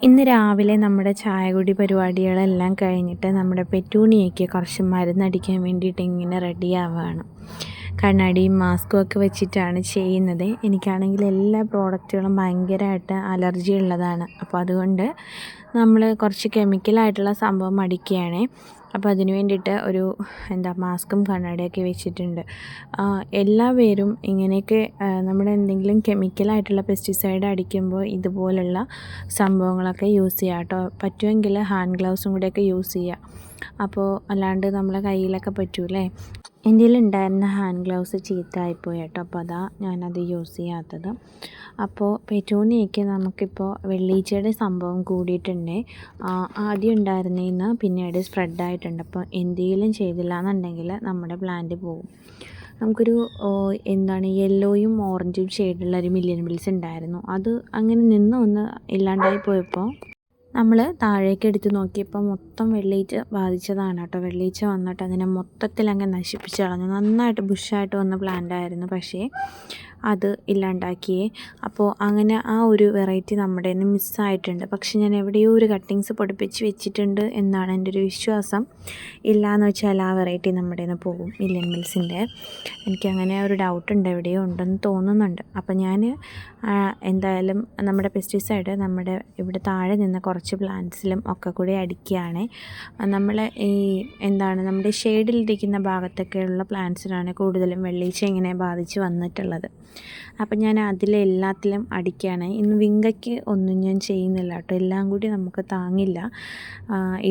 ഇന്ന് രാവിലെ നമ്മുടെ ചായകുടി പരിപാടികളെല്ലാം കഴിഞ്ഞിട്ട് നമ്മുടെ പെറ്റൂണിയയ്ക്ക് കുറച്ച് മരുന്നടിക്കാൻ വേണ്ടിയിട്ട് ഇങ്ങനെ റെഡിയാവുകയാണ്. കണ്ണാടിയും മാസ്കും ഒക്കെ വെച്ചിട്ടാണ് ചെയ്യുന്നത്. എനിക്കാണെങ്കിൽ എല്ലാ പ്രോഡക്റ്റുകളും ഭയങ്കരമായിട്ട് അലർജി ഉള്ളതാണ്. അപ്പോൾ അതുകൊണ്ട് നമ്മൾ കുറച്ച് കെമിക്കലായിട്ടുള്ള സംഭവം അടിക്കുകയാണ്. അപ്പോൾ അതിന് വേണ്ടിയിട്ട് ഒരു മാസ്കും കണ്ണാടിയൊക്കെ വെച്ചിട്ടുണ്ട്. എല്ലാ പേരും ഇങ്ങനെയൊക്കെ നമ്മുടെ എന്തെങ്കിലും കെമിക്കലായിട്ടുള്ള പെസ്റ്റിസൈഡ് അടിക്കുമ്പോൾ ഇതുപോലുള്ള സംഭവങ്ങളൊക്കെ യൂസ് ചെയ്യുക കേട്ടോ. പറ്റുമെങ്കിൽ ഹാൻഡ് ഗ്ലൗസും കൂടെയൊക്കെ യൂസ് ചെയ്യുക. അപ്പോൾ അല്ലാണ്ട് നമ്മളെ കയ്യിലൊക്കെ പറ്റൂലേ. എൻ്റെ ഉണ്ടായിരുന്ന ഹാൻഡ് ഗ്ലൗസ് ചീത്തയായിപ്പോയി കേട്ടോ. അപ്പോൾ അതാ ഞാനത് യൂസ് ചെയ്യാത്തത്. അപ്പോൾ പെറ്റൂണിയയ്ക്ക് നമുക്കിപ്പോൾ വെള്ളീച്ചയുടെ സംഭവം കൂടിയിട്ടുണ്ട്. ആദ്യം ഉണ്ടായിരുന്നതിന് പിന്നീട് സ്പ്രെഡായിട്ടുണ്ട്. അപ്പോൾ എന്തെങ്കിലും ചെയ്തില്ല എന്നുണ്ടെങ്കിൽ നമ്മുടെ പ്ലാന്റ് പോകും. നമുക്കൊരു യെല്ലോയും ഓറഞ്ചും ഷെയ്ഡുള്ള ഒരു മില്യൺ ബിൽസ് ഉണ്ടായിരുന്നു. അത് അങ്ങനെ ഒന്ന് ഇല്ലാണ്ടായി പോയപ്പോൾ നമ്മൾ താഴേക്ക് എടുത്ത് നോക്കിയപ്പോൾ മൊത്തം വെള്ളീച്ച ബാധിച്ചതാണ് കേട്ടോ. വെള്ളീച്ച വന്നിട്ട് അതിനെ മൊത്തത്തിൽ അങ്ങ് നശിപ്പിച്ച് കളഞ്ഞു. നന്നായിട്ട് ബുഷായിട്ട് വന്ന പ്ലാന്റ് ആയിരുന്നു, പക്ഷേ അത് ഇല്ലാണ്ടാക്കിയേ. അപ്പോൾ അങ്ങനെ ആ ഒരു വെറൈറ്റി നമ്മുടെ നിന്ന് മിസ്സായിട്ടുണ്ട്. പക്ഷേ ഞാൻ എവിടെയോ ഒരു കട്ടിങ്സ് പൊടിപ്പിച്ച് വെച്ചിട്ടുണ്ട് എന്നാണ് എൻ്റെ ഒരു വിശ്വാസം. ഇല്ലയെന്ന് വെച്ചാൽ ആ വെറൈറ്റി നമ്മുടെ നിന്ന് പോകും, മില്യൺ മിൽസിൻ്റെ. എനിക്കങ്ങനെ ഒരു ഡൗട്ടുണ്ട്, എവിടെയോ ഉണ്ടെന്ന് തോന്നുന്നുണ്ട്. അപ്പോൾ ഞാൻ എന്തായാലും നമ്മുടെ പെസ്റ്റിസൈഡ് നമ്മുടെ ഇവിടെ താഴെ നിന്ന് കുറച്ച് പ്ലാന്റ്സിലും ഒക്കെ കൂടി അടിക്കുകയാണ്. നമ്മൾ നമ്മുടെ ഷെയ്ഡിലിരിക്കുന്ന ഭാഗത്തൊക്കെയുള്ള പ്ലാന്റ്സിനാണ് കൂടുതലും വെള്ളീച്ച ഇങ്ങനെ ബാധിച്ച് വന്നിട്ടുള്ളത്. അപ്പം ഞാൻ അതിലെല്ലാത്തിലും അടിക്കുകയാണ്. ഇന്ന് വിങ്കയ്ക്ക് ഒന്നും ഞാൻ ചെയ്യുന്നില്ല കേട്ടോ. എല്ലാം കൂടി നമുക്ക് താങ്ങില്ല.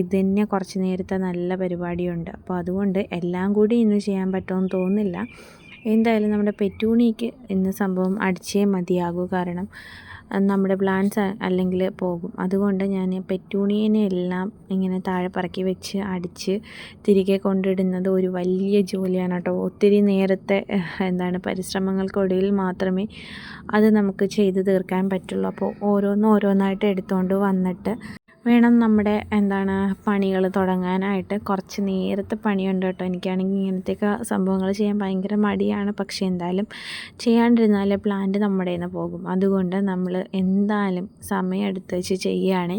ഇതന്നെ കുറച്ച് നേരത്തെ നല്ല പരിപാടിയുണ്ട്. അപ്പോൾ അതുകൊണ്ട് എല്ലാം കൂടി ഇന്ന് ചെയ്യാൻ പറ്റുമെന്ന് തോന്നുന്നില്ല. എന്തായാലും നമ്മുടെ പെറ്റൂണിക്ക് ഇന്ന് സംഭവം അടിച്ചേ മതിയാകൂ. കാരണം നമ്മുടെ പ്ലാന്റ്സ് അല്ലെങ്കിൽ പോകും. അതുകൊണ്ട് ഞാൻ പെറ്റൂണിയനെ എല്ലാം ഇങ്ങനെ താഴെ പറക്കി വെച്ച് അടിച്ച് തിരികെ കൊണ്ടിടുന്നത് ഒരു വലിയ ജോലിയാണ് കേട്ടോ. ഒത്തിരി നേരത്തെ പരിശ്രമങ്ങൾക്കൊടുവിൽ മാത്രമേ അത് നമുക്ക് ചെയ്ത് തീർക്കാൻ പറ്റുള്ളൂ. അപ്പോൾ ഓരോന്നായിട്ട് എടുത്തുകൊണ്ട് വന്നിട്ട് വേണം നമ്മുടെ പണികൾ തുടങ്ങാനായിട്ട്. കുറച്ച് നേരത്തെ പണിയുണ്ട് കേട്ടോ. എനിക്കാണെങ്കിൽ ഇങ്ങനത്തെയൊക്കെ സംഭവങ്ങൾ ചെയ്യാൻ ഭയങ്കര മടിയാണ്. പക്ഷേ എന്തായാലും ചെയ്യാണ്ടിരുന്നാൽ പ്ലാന്റ് നമ്മുടെ കയ്യിൽ നിന്ന് പോകും. അതുകൊണ്ട് നമ്മൾ എന്തായാലും സമയം എടുത്ത് വെച്ച് ചെയ്യുകയാണ്.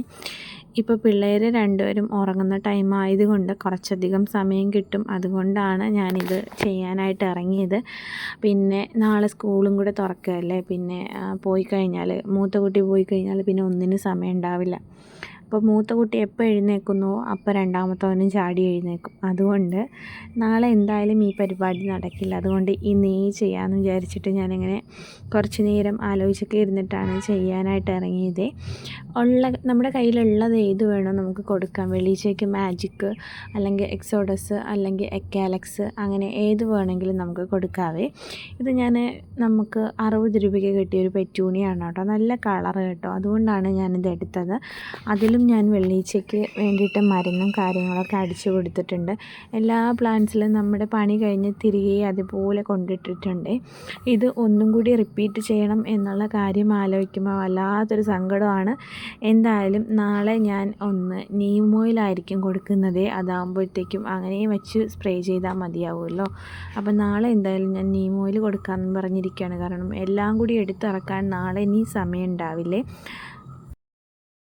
ഇപ്പോൾ പിള്ളേർ രണ്ടുപേരും ഉറങ്ങുന്ന ടൈം ആയതുകൊണ്ട് കുറച്ചധികം സമയം കിട്ടും. അതുകൊണ്ടാണ് ഞാനിത് ചെയ്യാനായിട്ട് ഇറങ്ങിയത്. പിന്നെ നാളെ സ്കൂളും കൂടെ തുറക്കുകയല്ലേ. പിന്നെ മൂത്ത കുട്ടി പോയി കഴിഞ്ഞാൽ പിന്നെ ഒന്നിനും സമയം ഉണ്ടാവില്ല. അപ്പോൾ മൂത്ത കുട്ടി എപ്പോൾ എഴുന്നേൽക്കുന്നോ അപ്പോൾ രണ്ടാമത്തവനും ചാടി എഴുന്നേൽക്കും. അതുകൊണ്ട് നാളെ എന്തായാലും ഈ പരിപാടി നടക്കില്ല. അതുകൊണ്ട് ഇന്നേ ചെയ്യാമെന്ന് വിചാരിച്ചിട്ട് ഞാനിങ്ങനെ കുറച്ച് നേരം ആലോചിച്ചൊക്കെ ഇരുന്നിട്ടാണ് ചെയ്യാനായിട്ട് ഇറങ്ങിയത്. നമ്മുടെ കയ്യിലുള്ളത് ഏത് വേണോ നമുക്ക് കൊടുക്കാം. വെള്ളീച്ചയ്ക്ക് മാജിക്ക്, അല്ലെങ്കിൽ എക്സോഡസ്, അല്ലെങ്കിൽ എക്കാലക്സ്, അങ്ങനെ ഏത് വേണമെങ്കിലും നമുക്ക് കൊടുക്കാവേ. ഇത് നമുക്ക് 60 രൂപയ്ക്ക് കിട്ടിയൊരു പെറ്റൂണിയാണ് കേട്ടോ. നല്ല കളറ് കേട്ടോ. അതുകൊണ്ടാണ് ഞാനിത് എടുത്തത്. അതിലും ഞാൻ വെള്ളീച്ചയ്ക്ക് വേണ്ടിയിട്ട് മരുന്നും കാര്യങ്ങളൊക്കെ അടിച്ചു കൊടുത്തിട്ടുണ്ട്. എല്ലാ പ്ലാന്റ്സിലും നമ്മുടെ പണി കഴിഞ്ഞ് തിരികെ അതുപോലെ കൊണ്ടിട്ടിട്ടുണ്ട്. ഇത് ഒന്നും കൂടി റിപ്പീറ്റ് ചെയ്യണം എന്നുള്ള കാര്യം ആലോചിക്കുമ്പോൾ വല്ലാത്തൊരു സങ്കടമാണ്. എന്തായാലും നാളെ ഞാൻ നീം ഓയിലായിരിക്കും കൊടുക്കുന്നത്. അതാകുമ്പോഴത്തേക്കും അങ്ങനെ വെച്ച് സ്പ്രേ ചെയ്താൽ മതിയാവുമല്ലോ. അപ്പം നാളെ എന്തായാലും ഞാൻ നീം ഓയിൽ കൊടുക്കാമെന്ന് പറഞ്ഞിരിക്കുകയാണ്. കാരണം എല്ലാം കൂടി എടുത്തിറക്കാൻ നാളെ ഇനി സമയം ഉണ്ടാവില്ലേ.